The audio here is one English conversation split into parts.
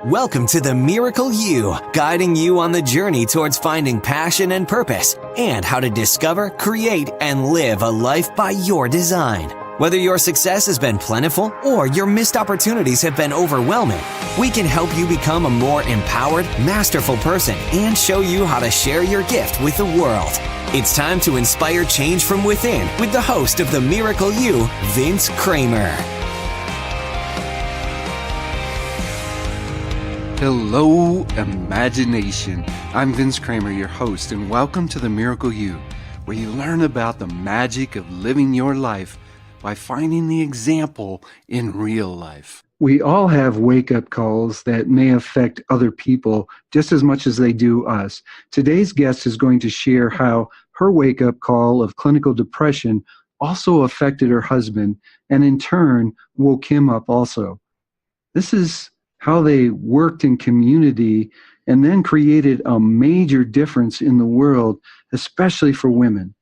Welcome to the Miracle You, guiding you on the journey towards finding passion and purpose, and how to discover, create, and live a life by your design. Whether your success has been plentiful or your missed opportunities have been overwhelming, we can help you become a more empowered, masterful person and show you how to share your gift with the world. It's time to inspire change from within with the host of the Miracle You, Vince Kramer. Hello, imagination. I'm Vince Kramer, your host, and welcome to the Miracle You, where you learn about the magic of living your life by finding the example in real life. We all have wake-up calls that may affect other people just as much as they do us. Today's guest is going to share how her wake-up call of clinical depression also affected her husband and in turn woke him up also. This is how they worked in community and then created a major difference in the world, especially for women.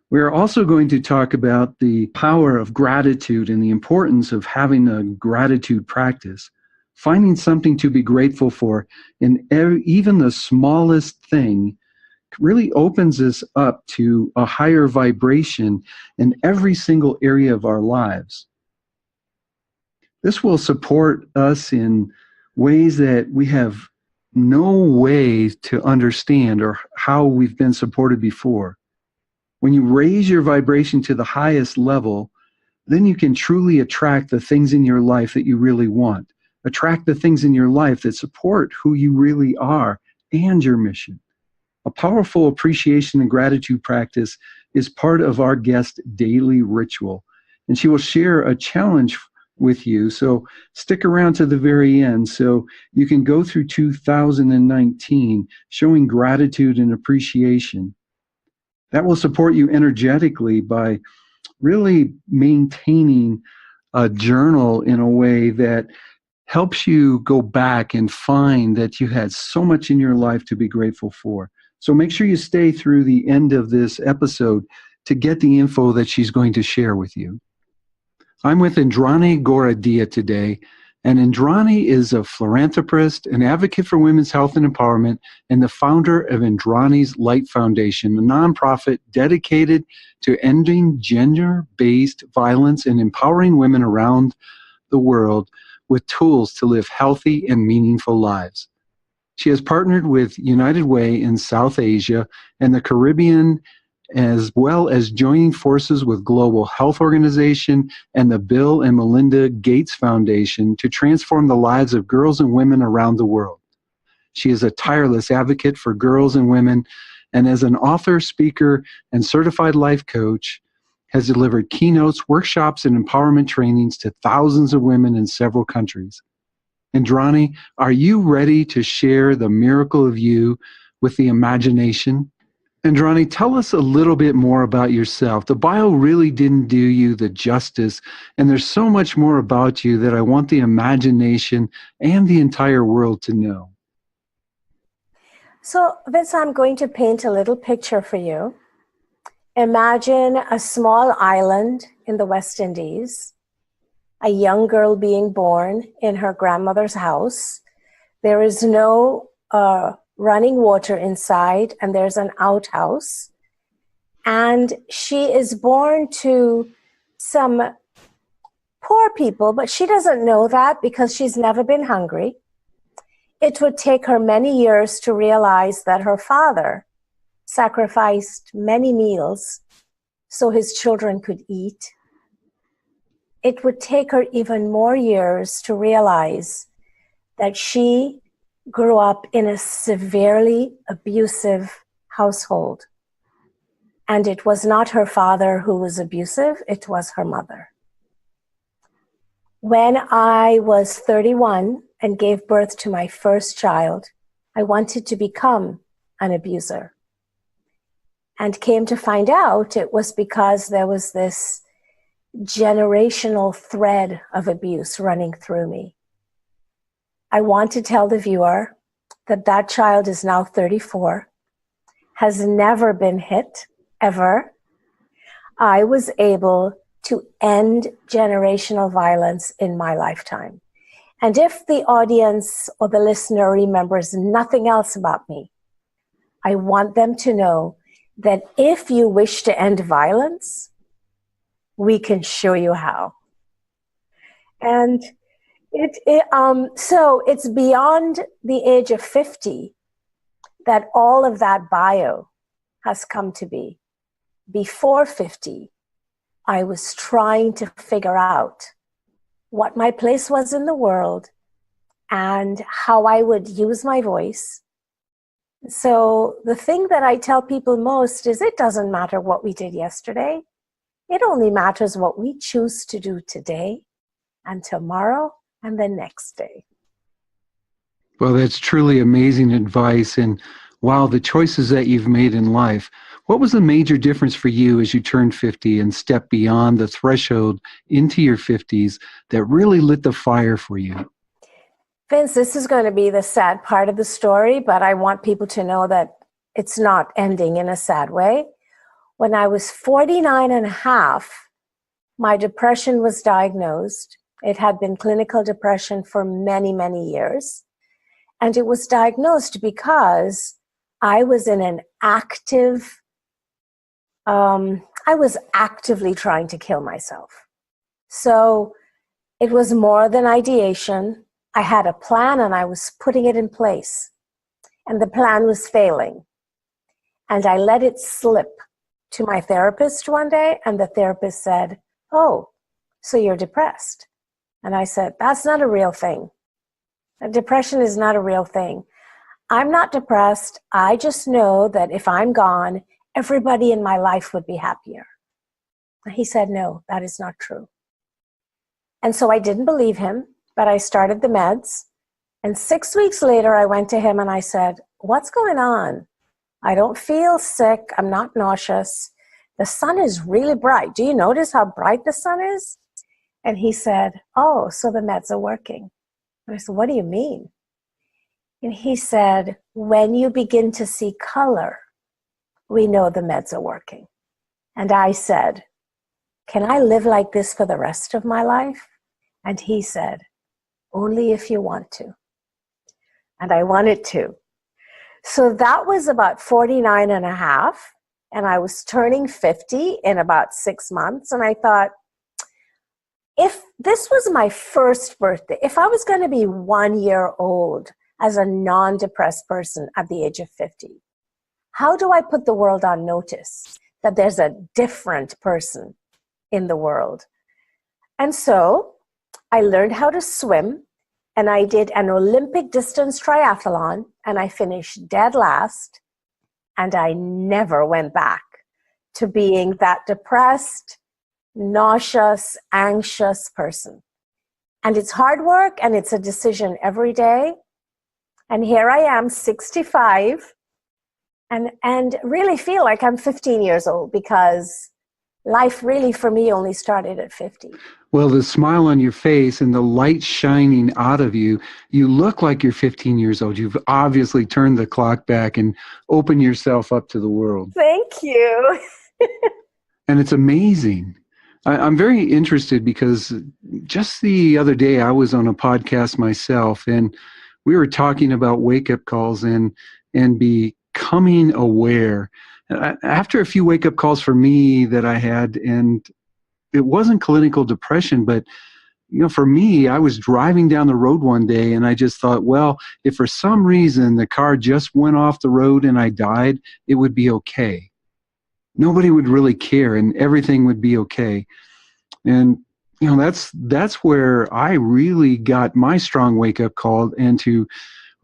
We're also going to talk about the power of gratitude and the importance of having a gratitude practice, finding something to be grateful for in even the smallest thing really opens us up to a higher vibration in every single area of our lives. This will support us in ways that we have no way to understand or how we've been supported before. When you raise your vibration to the highest level, then you can truly attract the things in your life that you really want. Attract the things in your life that support who you really are and your mission. A powerful appreciation and gratitude practice is part of our guest's daily ritual, and she will share a challenge with you. So stick around to the very end so you can go through 2019 showing gratitude and appreciation. That will support you energetically by really maintaining a journal in a way that helps you go back and find that you had so much in your life to be grateful for. So make sure you stay through the end of this episode to get the info that she's going to share with you. I'm with Indrani Goradia today, and Indrani is a philanthropist, an advocate for women's health and empowerment, and the founder of Indrani's Light Foundation, a nonprofit dedicated to ending gender-based violence and empowering women around the world with tools to live healthy and meaningful lives. She has partnered with United Way in South Asia and the Caribbean, as well as joining forces with Global Health Organization and the Bill and Melinda Gates Foundation to transform the lives of girls and women around the world. She is a tireless advocate for girls and women, and as an author, speaker, and certified life coach, has delivered keynotes, workshops, and empowerment trainings to thousands of women in several countries. Indrani, are you ready to share the miracle of you with the imagination? Indrani, tell us a little bit more about yourself. The bio really didn't do you the justice, and there's so much more about you that I want the imagination and the entire world to know. So, Vince, I'm going to paint a little picture for you. Imagine a small island in the West Indies, a young girl being born in her grandmother's house. There is no running water inside, and there's an outhouse. And she is born to some poor people, but she doesn't know that because she's never been hungry. It would take her many years to realize that her father sacrificed many meals so his children could eat. It would take her even more years to realize that she grew up in a severely abusive household. And it was not her father who was abusive, it was her mother. When I was 31 and gave birth to my first child, I wanted to become an abuser. And came to find out it was because there was this generational thread of abuse running through me. I want to tell the viewer that that child is now 34, has never been hit, ever. I was able to end generational violence in my lifetime. And if the audience or the listener remembers nothing else about me, I want them to know that if you wish to end violence, we can show you how. And so it's beyond the age of 50 that all of that bio has come to be. Before 50, I was trying to figure out what my place was in the world and how I would use my voice. So the thing that I tell people most is it doesn't matter what we did yesterday. It only matters what we choose to do today and tomorrow and the next day. Well, that's truly amazing advice. And wow, the choices that you've made in life. What was the major difference for you as you turned 50 and stepped beyond the threshold into your 50s that really lit the fire for you? Vince, this is going to be the sad part of the story, but I want people to know that it's not ending in a sad way. When I was 49 and a half, my depression was diagnosed. It had been clinical depression for many, many years. And it was diagnosed because I was in an active, I was actively trying to kill myself. So it was more than ideation. I had a plan and I was putting it in place. And the plan was failing. And I let it slip to my therapist one day, and the therapist said, "Oh, so you're depressed." And I said, "That's not a real thing. Depression is not a real thing. I'm not depressed. I just know that if I'm gone, everybody in my life would be happier." And he said, "No, that is not true." And so I didn't believe him, but I started the meds. And 6 weeks later, I went to him and I said, "What's going on? I don't feel sick. I'm not nauseous. The sun is really bright. Do you notice how bright the sun is?" And he said, "Oh, so the meds are working." And I said, "What do you mean?" And he said, "When you begin to see color, we know the meds are working." And I said, "Can I live like this for the rest of my life?" And he said, "Only if you want to." And I wanted to. So that was about 49 and a half. And I was turning 50 in about 6 months. And I thought, if this was my first birthday, if I was going to be 1 year old as a non-depressed person at the age of 50, how do I put the world on notice that there's a different person in the world? And so I learned how to swim, and I did an Olympic distance triathlon, and I finished dead last, and I never went back to being that depressed, nauseous, anxious person. And it's hard work, and it's a decision every day. And here I am, 65, and really feel like I'm 15 years old, because life really for me only started at 50. Well, the smile on your face and the light shining out of you, you look like you're 15 years old. You've obviously turned the clock back and opened yourself up to the world. Thank you. And it's amazing. I'm very interested because just the other day I was on a podcast myself, and we were talking about wake-up calls and becoming aware. After a few wake-up calls for me that I had, and it wasn't clinical depression, but for me, I was driving down the road one day and I just thought, well, if for some reason the car just went off the road and I died, it would be okay. Nobody would really care and everything would be okay. And that's where I really got my strong wake-up call, and to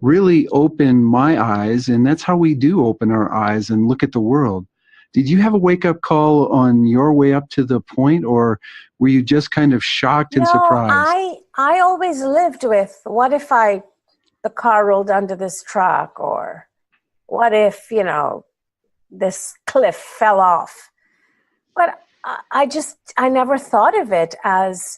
really open my eyes. And that's how we do open our eyes and look at the world. Did you have a wake-up call on your way up to the point, or were you just kind of shocked and surprised? I always lived with, what if the car rolled under this truck, or what if, this cliff fell off? But I never thought of it as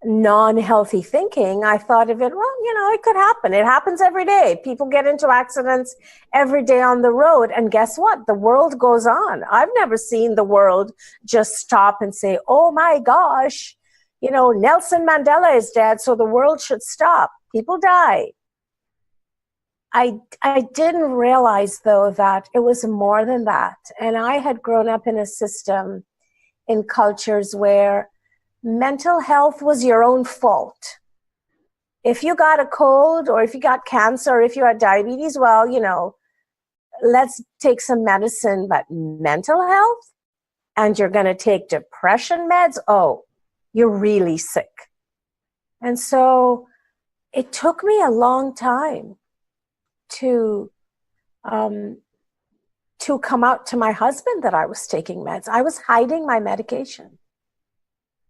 non-healthy thinking. I thought of it, well, it could happen. It happens every day. People get into accidents every day on the road. And guess what? The world goes on. I've never seen the world just stop and say, "Oh my gosh, Nelson Mandela is dead, so the world should stop. People die. I didn't realize, though, that it was more than that. And I had grown up in a system, in cultures where mental health was your own fault. If you got a cold, or if you got cancer, or if you had diabetes, well, let's take some medicine. But mental health, and you're going to take depression meds, oh, you're really sick. And so it took me a long time to come out to my husband that I was taking meds. I was hiding my medication.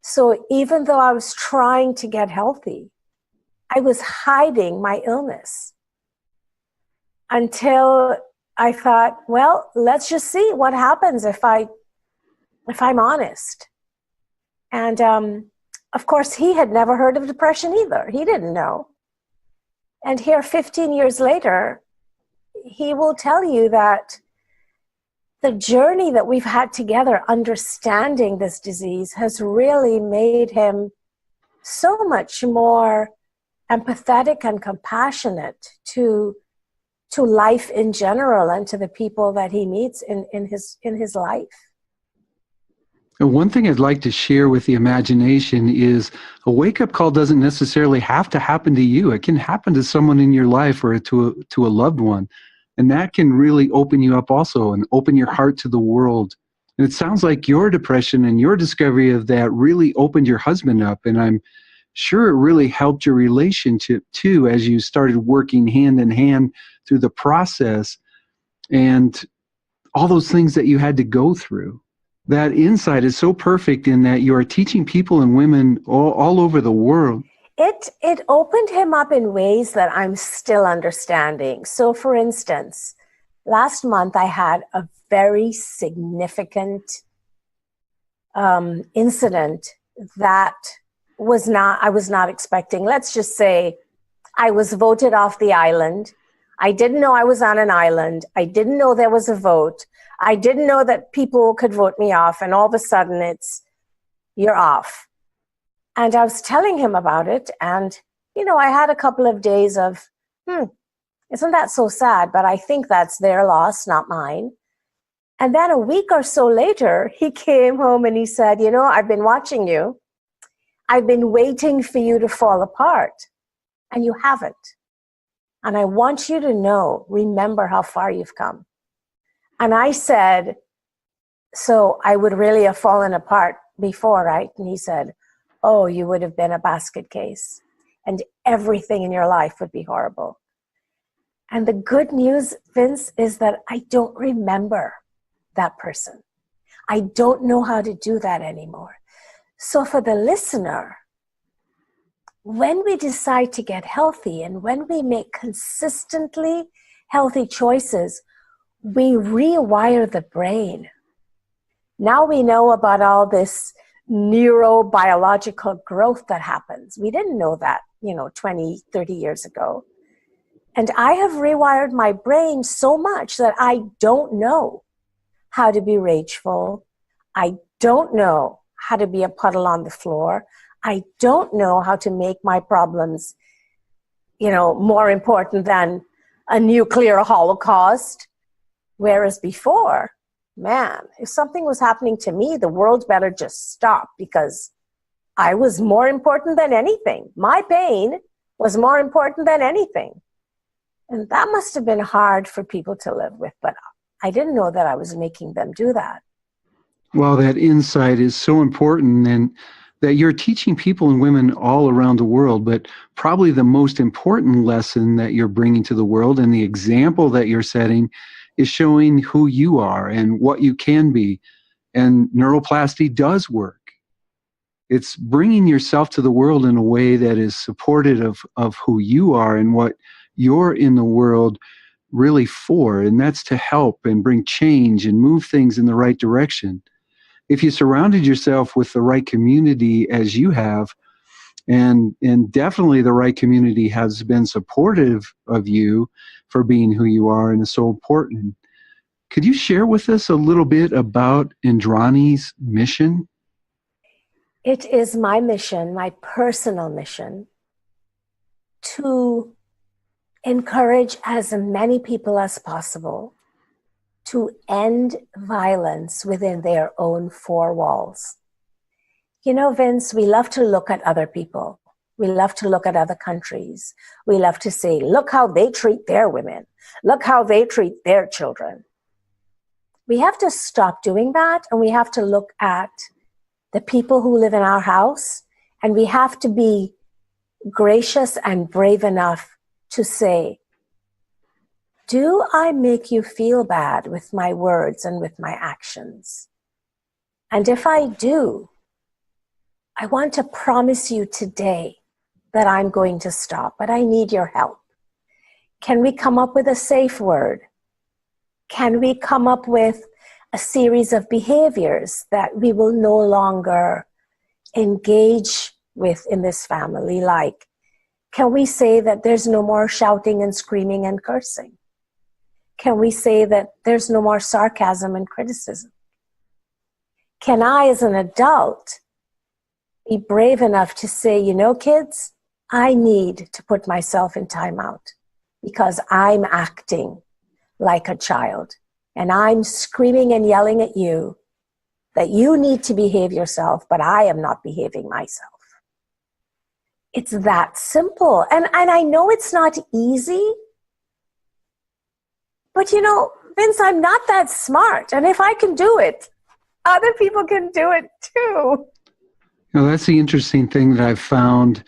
So even though I was trying to get healthy, I was hiding my illness until I thought, well, let's just see what happens if I'm honest. And of course, he had never heard of depression either. He didn't know. And here, 15 years later, he will tell you that the journey that we've had together understanding this disease has really made him so much more empathetic and compassionate to life in general and to the people that he meets in his life. One thing I'd like to share with the imagination is a wake-up call doesn't necessarily have to happen to you. It can happen to someone in your life or to a loved one. And that can really open you up also and open your heart to the world. And it sounds like your depression and your discovery of that really opened your husband up. And I'm sure it really helped your relationship too as you started working hand in hand through the process and all those things that you had to go through. That insight is so perfect in that you are teaching people and women all over the world. It opened him up in ways that I'm still understanding. So, for instance, last month I had a very significant incident that I was not expecting. Let's just say I was voted off the island. I didn't know I was on an island. I didn't know there was a vote. I didn't know that people could vote me off. And all of a sudden you're off. And I was telling him about it. And, I had a couple of days of, isn't that so sad? But I think that's their loss, not mine. And then a week or so later, he came home and he said, I've been watching you. I've been waiting for you to fall apart. And you haven't. And I want you to remember how far you've come. And I said, so I would really have fallen apart before, right? And he said, oh, you would have been a basket case and everything in your life would be horrible. And the good news, Vince, is that I don't remember that person. I don't know how to do that anymore. So for the listener, when we decide to get healthy and when we make consistently healthy choices, we rewire the brain. Now we know about all this neurobiological growth that happens. We didn't know that, 20, 30 years ago. And I have rewired my brain so much that I don't know how to be rageful. I don't know how to be a puddle on the floor. I don't know how to make my problems, more important than a nuclear holocaust. Whereas before, man, if something was happening to me, the world better just stop because I was more important than anything. My pain was more important than anything. And that must have been hard for people to live with, but I didn't know that I was making them do that. Well, that insight is so important, and that you're teaching people and women all around the world, but probably the most important lesson that you're bringing to the world and the example that you're setting is showing who you are and what you can be. And neuroplasty does work. It's bringing yourself to the world in a way that is supportive of who you are and what you're in the world really for. And that's to help and bring change and move things in the right direction. If you surrounded yourself with the right community as you have, and definitely the right community has been supportive of you for being who you are and is so important. Could you share with us a little bit about Indrani's mission? It is my mission, my personal mission, to encourage as many people as possible to end violence within their own four walls. You know, Vince, we love to look at other people. We love to look at other countries. We love to say, look how they treat their women. Look how they treat their children. We have to stop doing that, and we have to look at the people who live in our house, and we have to be gracious and brave enough to say, do I make you feel bad with my words and with my actions? And if I do, I want to promise you today that I'm going to stop, but I need your help. Can we come up with a safe word? Can we come up with a series of behaviors that we will no longer engage with in this family? Like, can we say that there's no more shouting and screaming and cursing? Can we say that there's no more sarcasm and criticism? Can I, as an adult, be brave enough to say, you know, kids, I need to put myself in timeout because I'm acting like a child and I'm screaming and yelling at you that you need to behave yourself, but I am not behaving myself. It's that simple. And I know it's not easy, but you know, Vince, I'm not that smart. And if I can do it, other people can do it too. Now, that's the interesting thing that I've found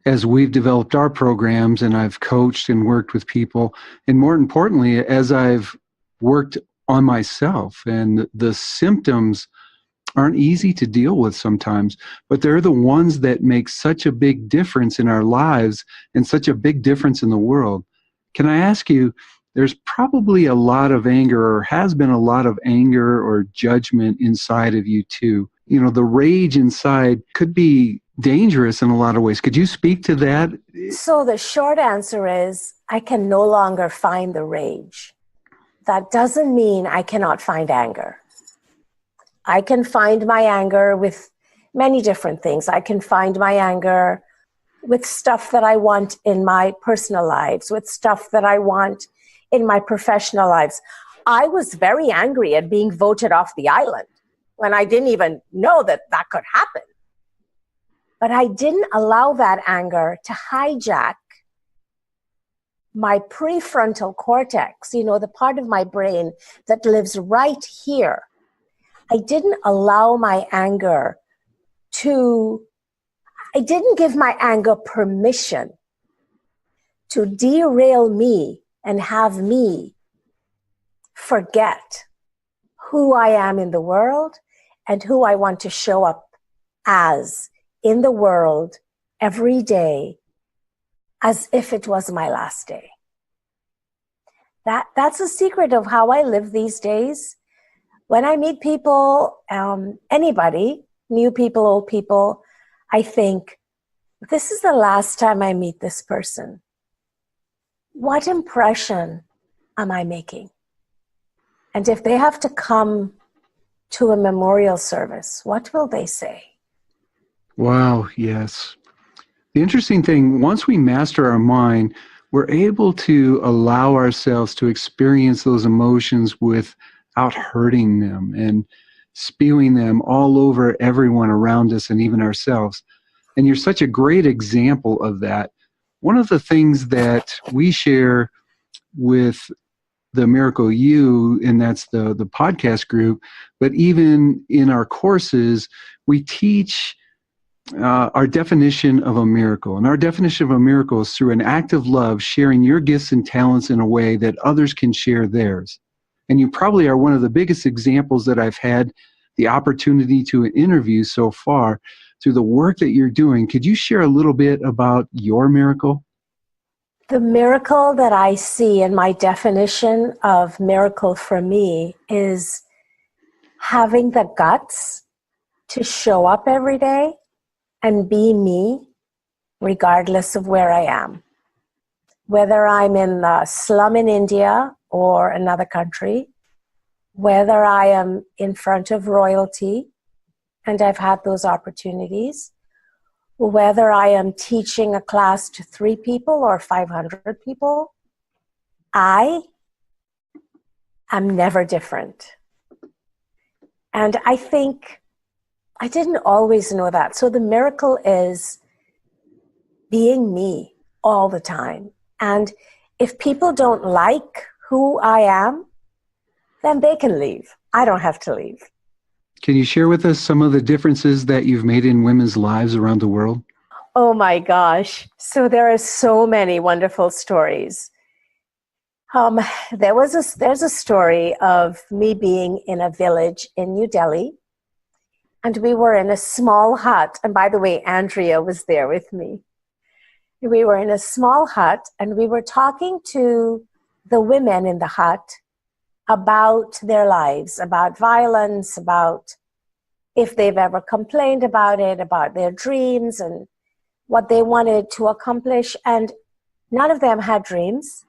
as we've developed our programs and I've coached and worked with people. And more importantly, as I've worked on myself, and the symptoms aren't easy to deal with sometimes, but they're the ones that make such a big difference in our lives and such a big difference in the world. Can I ask you, there's probably a lot of anger, or has been a lot of anger or judgment inside of you too. You know, the rage inside could be dangerous in a lot of ways. Could you speak to that? So the short answer is, I can no longer find the rage. That doesn't mean I cannot find anger. I can find my anger with many different things. I can find my anger with stuff that I want in my personal lives, with stuff that I want in my professional lives. I was very angry at being voted off the island when I didn't even know that that could happen. But I didn't allow that anger to hijack my prefrontal cortex, you know, the part of my brain that lives right here. I didn't allow my anger I didn't give my anger permission to derail me and have me forget who I am in the world and who I want to show up as in the world every day, as if it was my last day. That's a secret of how I live these days. When I meet people, anybody, new people, old people, I think, this is the last time I meet this person. What impression am I making? And if they have to come to a memorial service, what will they say? Wow, yes. The interesting thing, once we master our mind, we're able to allow ourselves to experience those emotions without hurting them and spewing them all over everyone around us and even ourselves. And you're such a great example of that. One of the things that we share with the Miracle You, and that's the podcast group, but even in our courses, we teach our definition of a miracle. And our definition of a miracle is through an act of love, sharing your gifts and talents in a way that others can share theirs. And you probably are one of the biggest examples that I've had the opportunity to interview so far through the work that you're doing. Could you share a little bit about your miracle? The miracle that I see in my definition of miracle for me is having the guts to show up every day and be me, regardless of where I am. Whether I'm in the slum in India or another country, whether I am in front of royalty and I've had those opportunities. Whether I am teaching a class to 3 people or 500 people, I am never different. And I think I didn't always know that. So the miracle is being me all the time. And if people don't like who I am, then they can leave. I don't have to leave. Can you share with us some of the differences that you've made in women's lives around the world? Oh my gosh. So there are so many wonderful stories. There's a story of me being in a village in New Delhi, and we were in a small hut. And by the way, Andrea was there with me. We were in a small hut, and we were talking to the women in the hut about their lives, about violence, about if they've ever complained about it, about their dreams and what they wanted to accomplish. And none of them had dreams.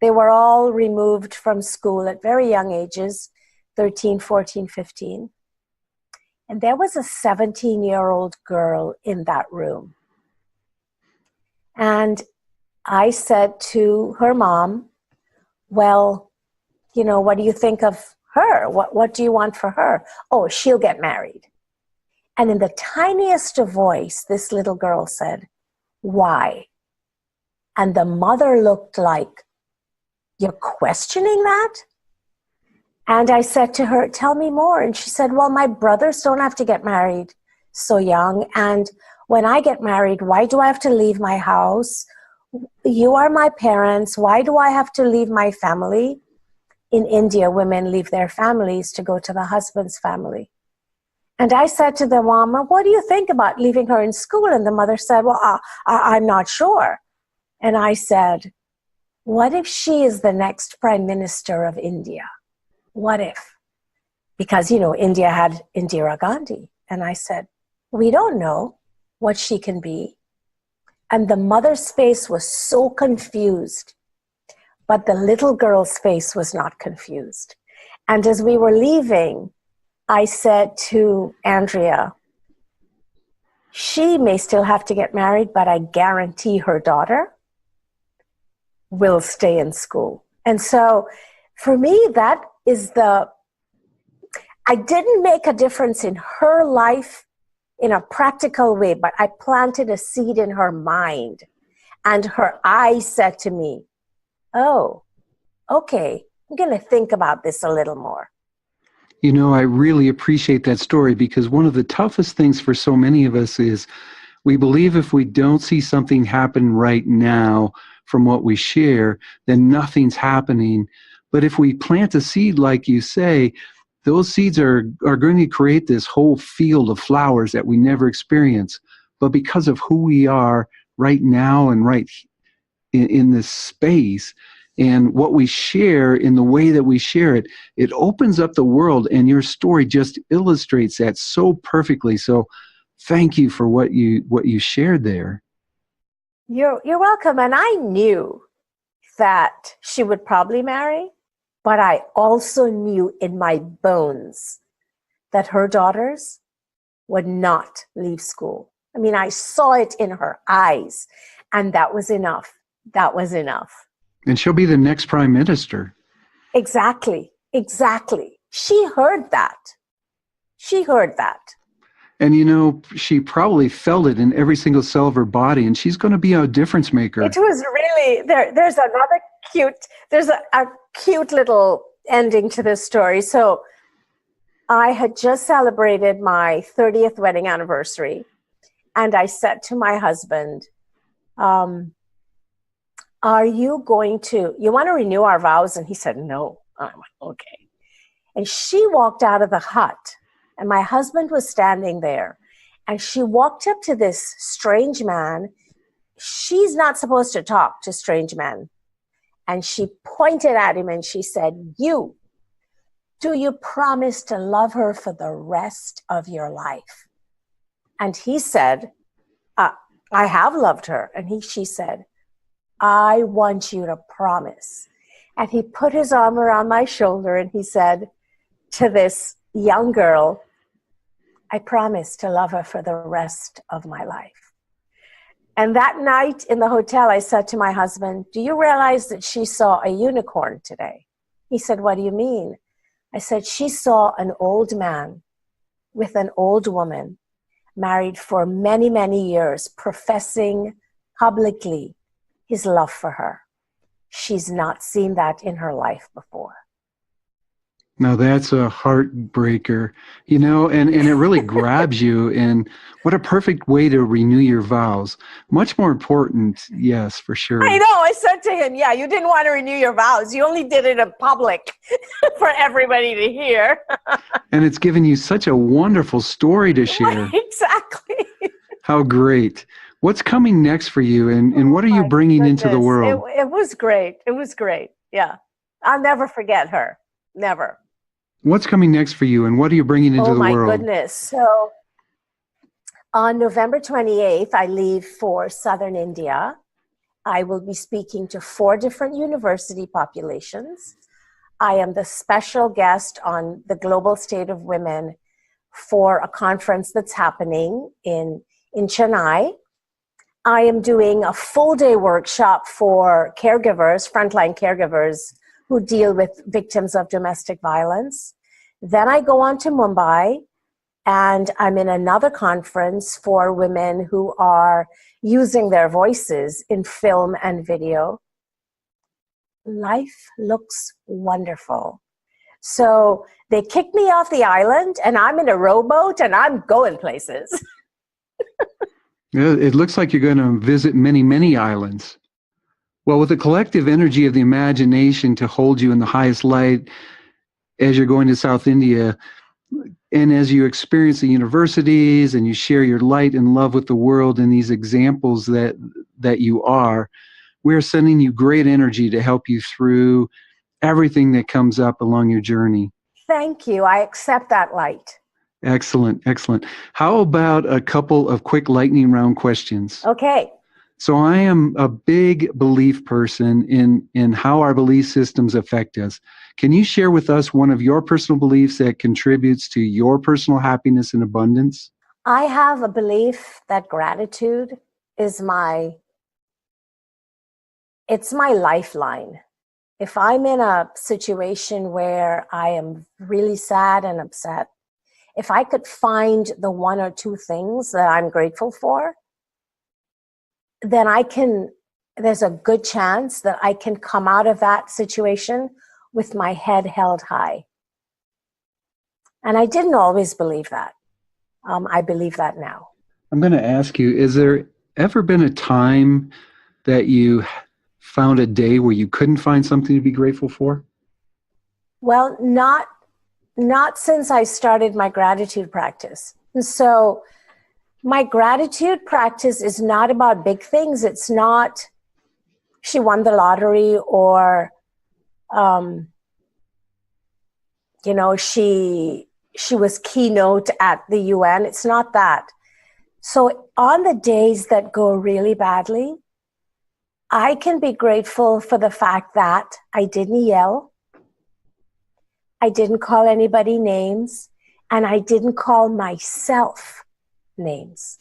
They were all removed from school at very young ages, 13, 14, 15. And there was a 17-year-old girl in that room. And I said to her mom, well, what do you think of her? What do you want for her? Oh, she'll get married. And in the tiniest of voice, this little girl said, why? And the mother looked like, you're questioning that? And I said to her, tell me more. And she said, well, my brothers don't have to get married so young. And when I get married, why do I have to leave my house? You are my parents. Why do I have to leave my family? In India, women leave their families to go to the husband's family. And I said to the mom, what do you think about leaving her in school? And the mother said, well, I'm not sure. And I said, what if she is the next prime minister of India? What if? Because, India had Indira Gandhi. And I said, we don't know what she can be. And the mother's face was so confused. But the little girl's face was not confused. And as we were leaving, I said to Andrea, she may still have to get married, but I guarantee her daughter will stay in school. And so for me, that is I didn't make a difference in her life in a practical way, but I planted a seed in her mind. And her eyes said to me, oh, okay, I'm going to think about this a little more. I really appreciate that story because one of the toughest things for so many of us is we believe if we don't see something happen right now from what we share, then nothing's happening. But if we plant a seed, like you say, those seeds are going to create this whole field of flowers that we never experience. But because of who we are right now and right in this space, and what we share in the way that we share it, it opens up the world, and your story just illustrates that so perfectly. So thank you for what you shared there. You're welcome. And I knew that she would probably marry, but I also knew in my bones that her daughters would not leave school. I mean, I saw it in her eyes, and that was enough. That was enough. And she'll be the next prime minister. Exactly. She heard that. And she probably felt it in every single cell of her body, and she's going to be a difference maker. It was really, there's a cute little ending to this story. So I had just celebrated my 30th wedding anniversary, and I said to my husband, you want to renew our vows? And he said, no. I went, okay. And she walked out of the hut, and my husband was standing there, and she walked up to this strange man. She's not supposed to talk to strange men. And she pointed at him and she said, do you promise to love her for the rest of your life? And he said, I have loved her. And she said, I want you to promise. And he put his arm around my shoulder and he said to this young girl, I promised to love her for the rest of my life. And that night in the hotel, I said to my husband, do you realize that she saw a unicorn today? He said, what do you mean? I said, she saw an old man with an old woman, married for many, many years, professing publicly his love for her. She's not seen that in her life before. Now that's a heartbreaker, and it really grabs you. And what a perfect way to renew your vows. Much more important, yes, for sure. I know. I said to him, yeah, you didn't want to renew your vows. You only did it in public for everybody to hear. And it's given you such a wonderful story to share. Exactly. How great. What's coming next for you, and what are you bringing into the world? It was great. It was great. Yeah. I'll never forget her. Never. What's coming next for you, and what are you bringing into the world? Oh, my goodness. So on November 28th, I leave for southern India. I will be speaking to 4 different university populations. I am the special guest on the Global State of Women for a conference that's happening in Chennai. I am doing a full-day workshop for caregivers, frontline caregivers, who deal with victims of domestic violence. Then I go on to Mumbai, and I'm in another conference for women who are using their voices in film and video. Life looks wonderful. So they kicked me off the island, and I'm in a rowboat, and I'm going places. It looks like you're going to visit many, many islands. Well, with the collective energy of the imagination to hold you in the highest light as you're going to South India, and as you experience the universities and you share your light and love with the world and these examples that you are, we're sending you great energy to help you through everything that comes up along your journey. Thank you. I accept that light. Excellent, excellent. How about a couple of quick lightning round questions? Okay. So I am a big belief person in how our belief systems affect us. Can you share with us one of your personal beliefs that contributes to your personal happiness and abundance? I have a belief that gratitude is it's my lifeline. If I'm in a situation where I am really sad and upset, if I could find the 1 or 2 things that I'm grateful for, then there's a good chance that I can come out of that situation with my head held high. And I didn't always believe that. I believe that now. I'm going to ask you, is there ever been a time that you found a day where you couldn't find something to be grateful for? Well, not since I started my gratitude practice. And so my gratitude practice is not about big things. It's not she won the lottery or, she was keynote at the UN. It's not that. So on the days that go really badly, I can be grateful for the fact that I didn't yell, I didn't call anybody names, and I didn't call myself names.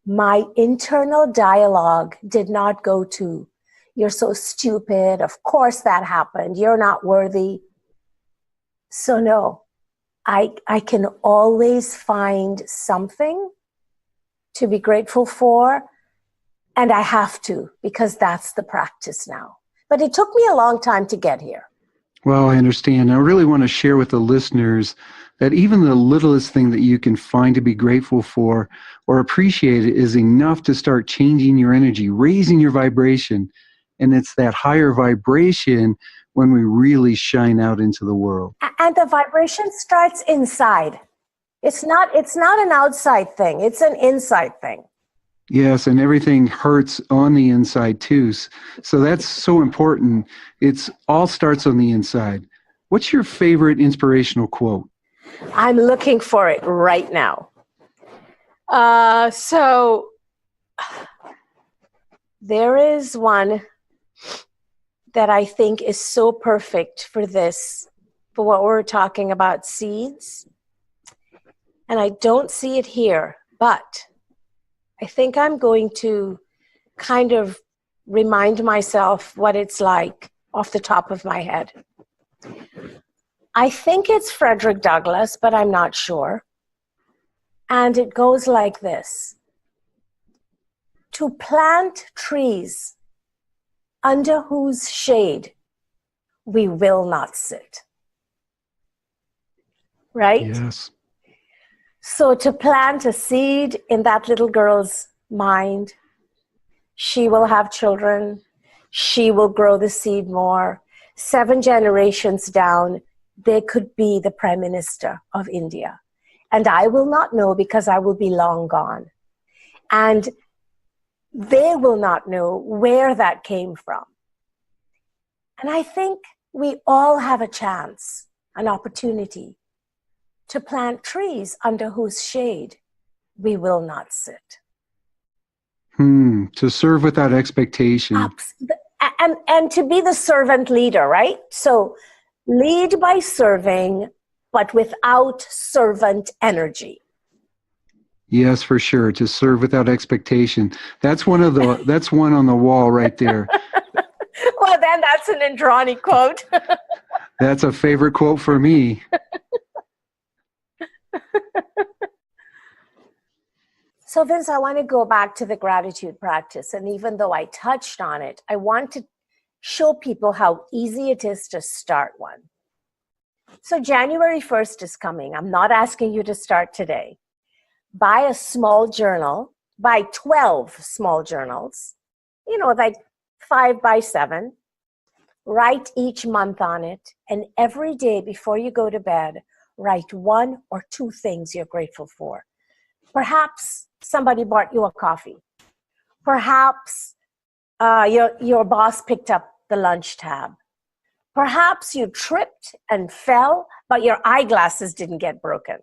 My internal dialogue did not go to, you're so stupid, of course that happened, you're not worthy. So no, I can always find something to be grateful for, and I have to, because that's the practice now. But it took me a long time to get here. Well, I understand. I really want to share with the listeners that even the littlest thing that you can find to be grateful for or appreciate is enough to start changing your energy, raising your vibration. And it's that higher vibration when we really shine out into the world. And the vibration starts inside. It's not an outside thing. It's an inside thing. Yes, and everything hurts on the inside too. So that's so important. It's all starts on the inside. What's your favorite inspirational quote? I'm looking for it right now. So there is one that I think is so perfect for this, for what we're talking about, seeds. and I don't see it here, but I think I'm going to kind of remind myself what it's like off the top of my head. I think it's Frederick Douglass, but I'm not sure. And it goes like this: to plant trees under whose shade we will not sit. Right? Yes. So to plant a seed in that little girl's mind, she will have children, she will grow the seed more. 7 generations down, they could be the Prime Minister of India. And I will not know because I will be long gone. And they will not know where that came from. And I think we all have a chance, an opportunity to plant trees under whose shade we will not sit. To serve without expectation. And to be the servant leader, right? So lead by serving, but without servant energy. Yes, for sure. To serve without expectation. That's one on the wall right there. Well, then that's an Indrani quote. That's a favorite quote for me. So Vince, I want to go back to the gratitude practice. And even though I touched on it, I want to show people how easy it is to start one. So January 1st is coming. I'm not asking you to start today. Buy a small journal, buy 12 small journals, like 5 by 7. Write each month on it. And every day before you go to bed, write 1 or 2 things you're grateful for. Perhaps somebody bought you a coffee. Perhaps your boss picked up the lunch tab. Perhaps you tripped and fell, but your eyeglasses didn't get broken.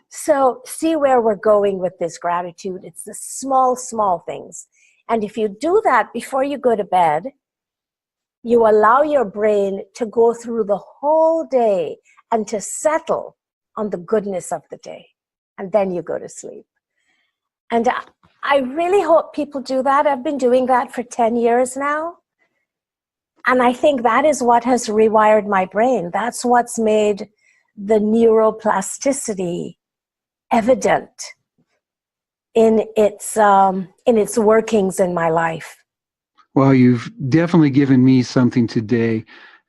So see where we're going with this gratitude. It's the small, small things. And if you do that before you go to bed, you allow your brain to go through the whole day and to settle on the goodness of the day. And then you go to sleep. And I really hope people do that. I've been doing that for 10 years now. And I think that is what has rewired my brain. That's what's made the neuroplasticity evident in its workings in my life. Well, you've definitely given me something today.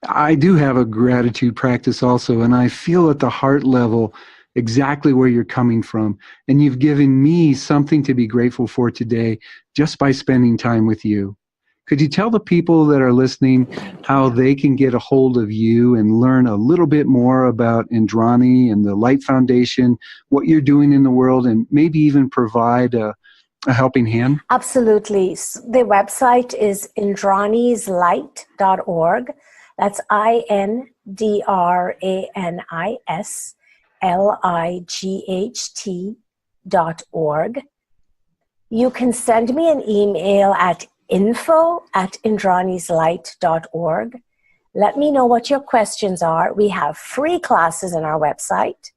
I do have a gratitude practice also, and I feel at the heart level exactly where you're coming from. And you've given me something to be grateful for today just by spending time with you. Could you tell the people that are listening how they can get a hold of you and learn a little bit more about Indrani and the Light Foundation, what you're doing in the world, and maybe even provide a helping hand? Absolutely. The website is indranislight.org. That's INDRANISLIGHT.org. You can send me an email at info@indranislight.org. Let me know what your questions are. We have free classes on our website.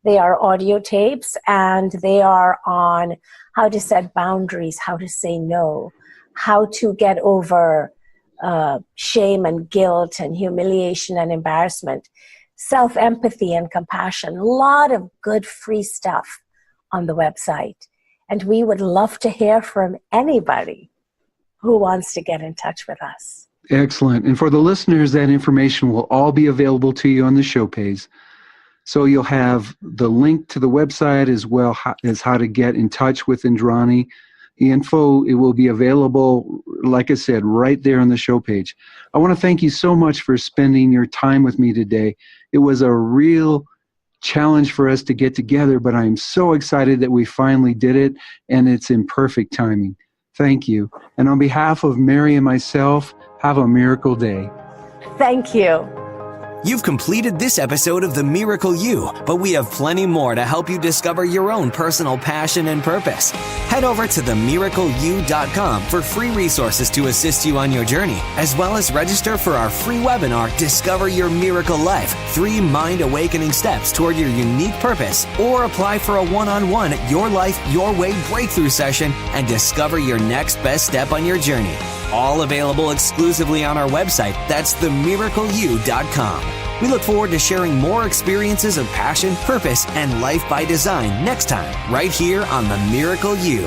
They are audio tapes, and they are on how to set boundaries, how to say no, how to get over shame and guilt and humiliation and embarrassment, self-empathy and compassion. A lot of good free stuff on the website. And we would love to hear from anybody who wants to get in touch with us. Excellent. And for the listeners, that information will all be available to you on the show page. So you'll have the link to the website as well as how to get in touch with Indrani. The info, it will be available, like I said, right there on the show page. I want to thank you so much for spending your time with me today. It was a real challenge for us to get together, but I'm so excited that we finally did it, and it's in perfect timing. Thank you. And on behalf of Mary and myself, have a miracle day. Thank you. You've completed this episode of The Miracle You, but we have plenty more to help you discover your own personal passion and purpose. Head over to themiracleyou.com for free resources to assist you on your journey, as well as register for our free webinar, Discover Your Miracle Life, 3 mind-awakening steps toward your unique purpose, or apply for a one-on-one Your Life, Your Way breakthrough session and discover your next best step on your journey. All available exclusively on our website. That's themiracleyou.com. We look forward to sharing more experiences of passion, purpose, and life by design next time, right here on The Miracle You.